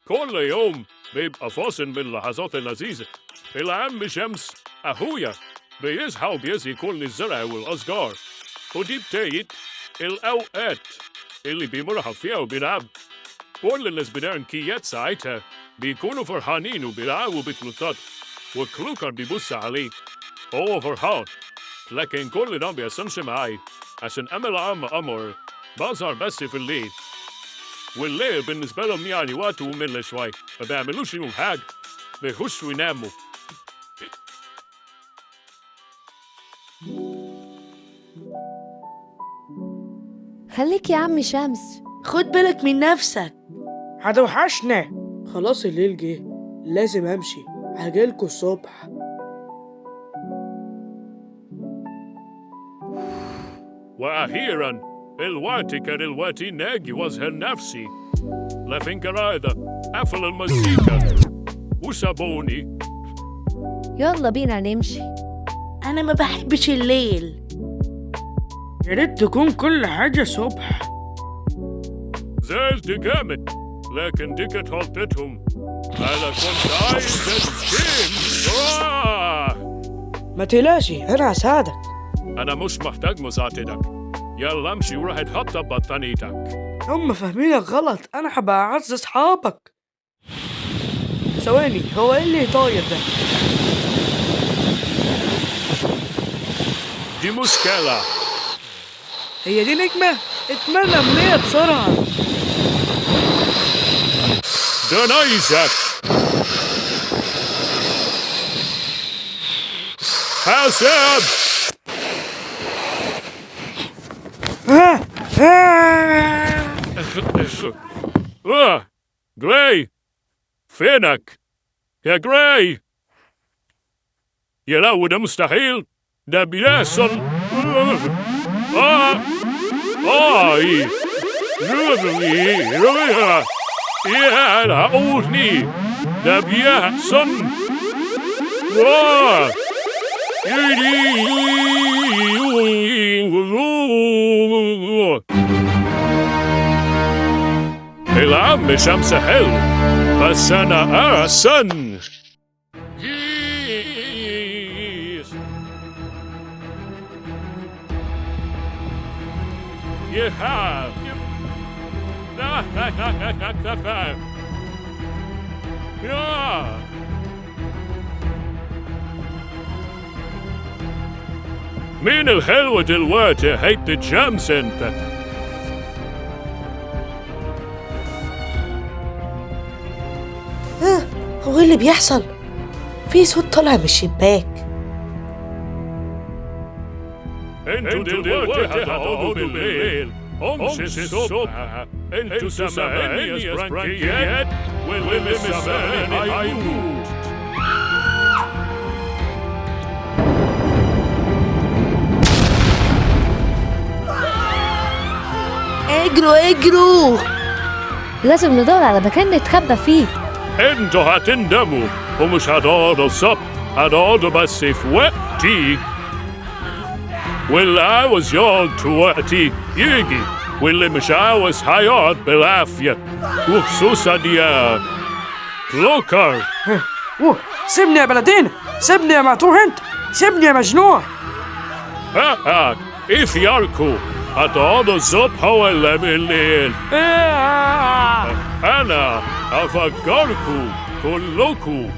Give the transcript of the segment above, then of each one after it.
كل يوم بيبقى فاصل من اللحظات اللذيذة. العم شمس أخويا بيصحى وبيسقي كل الزرع والأشجار، ودي بداية الأوقات اللي بيمرحب فيها وبيلعب. كل الاسبرانكيات ساعتها بيكونوا فرحانين وبيلعبوا بتنطط، وكلوكر بيبص عليه هو فرحان. لكن كل ده بيصمش معاي عشان أنا العم قمر بظهر بس في الليل، والليل بالنسبة لهم يعني وقت ممل شوي، ما بيعملوش فيهم حاجة، بيخشوا يناموا. خليك يا عم شمس. خد بالك من نفسك. هتوحشنا. خلاص الليل جه، لازم امشي، هجيلكوا الصبح. وأخيرا الوقت كان الوقت ناجي وأظهر نفسي. لكن كرايدة قفل المزيكا وسابوني. يلا بينا نمشي. أنا ما بحبش الليل. يا ريت تكون كل حاجة صبح. زعلت جامد، لكن دي كانت غلطتهم. أنا كنت عايز الجيم. ما تقلقش، أنا هساعدك. أنا مش محتاج مساعدتك، يلا امشي وروح اتحط ببطانيتك. هم فاهمينك غلط، أنا هبقى أعز أصحابك. ثواني، هو إيه اللي طاير ده؟ دي مشكلة. هي دي نجمة؟ اتمنى منيها بسرعة. ده نيزك. حاسب. جراي، فينك؟ يا جراي. يا لو ده مستحيل، ده بيحصل. يا لعوني، ده بيحصل. العم شمس حلو، بس أنا أحسن. يا مين الحلو دلوقتي حتة الشمس انت؟ هو إيه اللي بيحصل؟ في صوت طالع من الشباك. انتوا دلوقتي هتقعدوا بالليل، امشي الصبح. انتوا سامعيني يا سبرانكيات؟ واللي مش سامعني هيموت. اجروا اجروا. لازم ندور على مكان نتخبى فيه. انتوا هتندموا ومش هتقعدوا الصبح، هتقعدوا بس في وقتي. واللي عاوز يقعد في وقتي يجي، واللي مش عاوز هيقعد بالعافية، وخصوصا يا كلوكر. سيبني يا بلدينا، سيبني يا معتوه انت، سيبني يا مجنون. ايه خياركوا؟ هتقعدوا الصبح ولا بالليل؟ أنا أفكركوا كلكوا.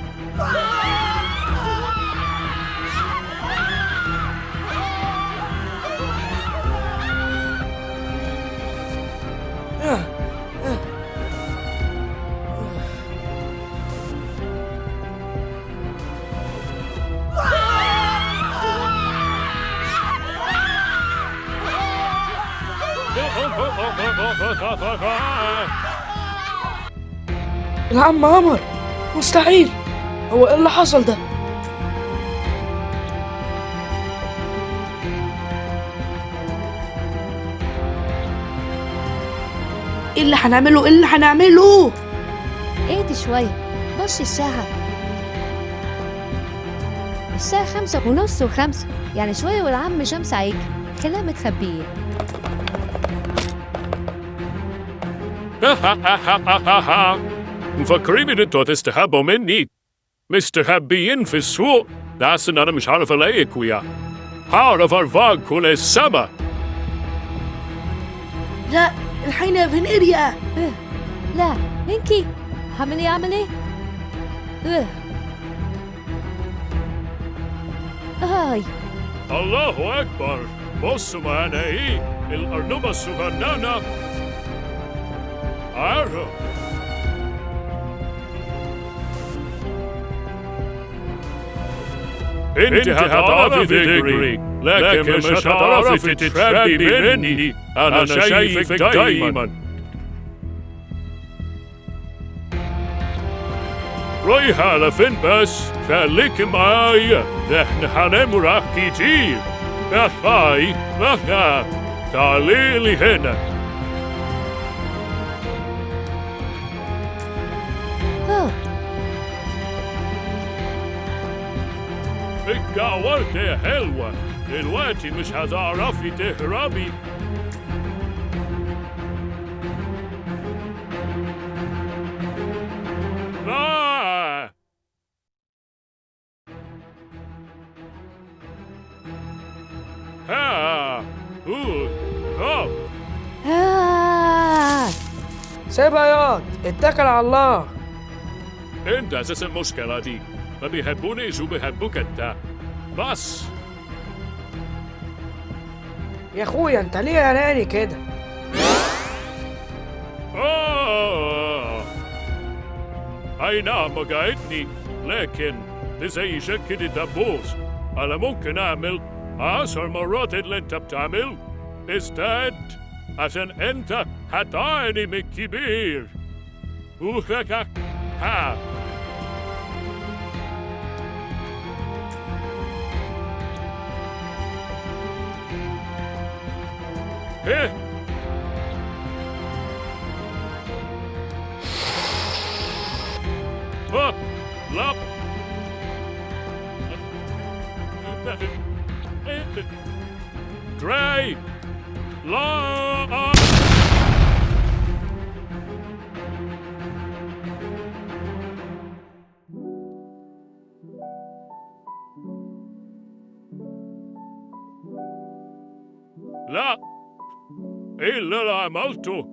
العم قمر، مستحيل. هو ايه اللي حصل ده؟ ايه اللي هنعمله؟ ايه اللي هنعمله؟ اهدي شوية، بص الساعة 5:30 و5، يعني شوية والعم شمس هيجي. خلينا متخبيين. مفكرين إن انتوا هتستخبوا مني؟ مستخبيين في السوق؟ ده أصل أنا مش عارف ألاقيك وياه. هعرف أرفعكوا للسما. لا الحقينا يا فينيريا. لا إنكي عمل إيه؟ هاي الله أكبر. بصوا معانا إيه؟ الأرنوبة الصغننة. عارف. انت هتعرفي تجري لكن مش هتعرفي تتخبي مني. انا شايفك دايما. رايحة على فين بس؟ خليك معايا، ده احنا هنمرح كتير. هاي تعالي لي هنا. اتجاورت يا حلوة، دلوقتي مش هتعرفي تهربي. لا ها هوب. سيبها ياض، اتكل على الله. انت اساس المشكلة دي، ما بيحبونيش وبيحبوك انت بس. يا اخويا انت ليه قلقاني كده؟ اي نعم وجعتني، لكن دي زي شكل الدبوس. انا ممكن اعمل 10 مرات اللي انت بتعمل. استعد عشان انت هتعاني من كبير. ها ايه لا تراي لا لا ايه اللي انا عملته؟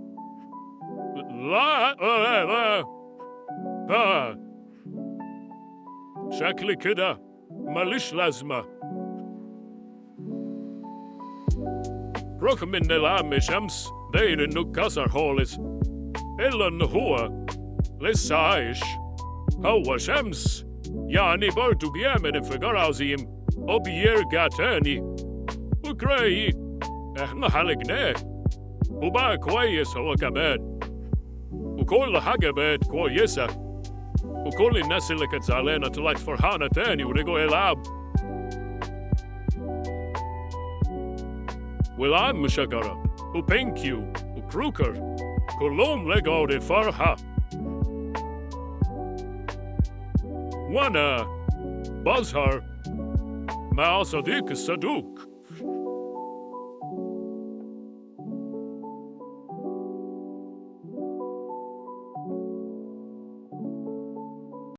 لا شكلي كده ماليش لازمة. رغم ان العم شمس باين انه كسر خالص، الا انه هو لسه عايش. هو شمس يعني برضه بيعمل انفجار عظيم وبيرجع تاني. وجراي احنا حلقناه وبقى كويس هو كمان، وكل حاجة بقت كويسة، وكل الناس اللي كانت زعلانة طلعت فرحانة تاني ورجعوا يلعب. والعم شجرة وبينكيو وكروكر كلهم رجعوا للفرحة. وأنا بظهر مع صديق الصدوق.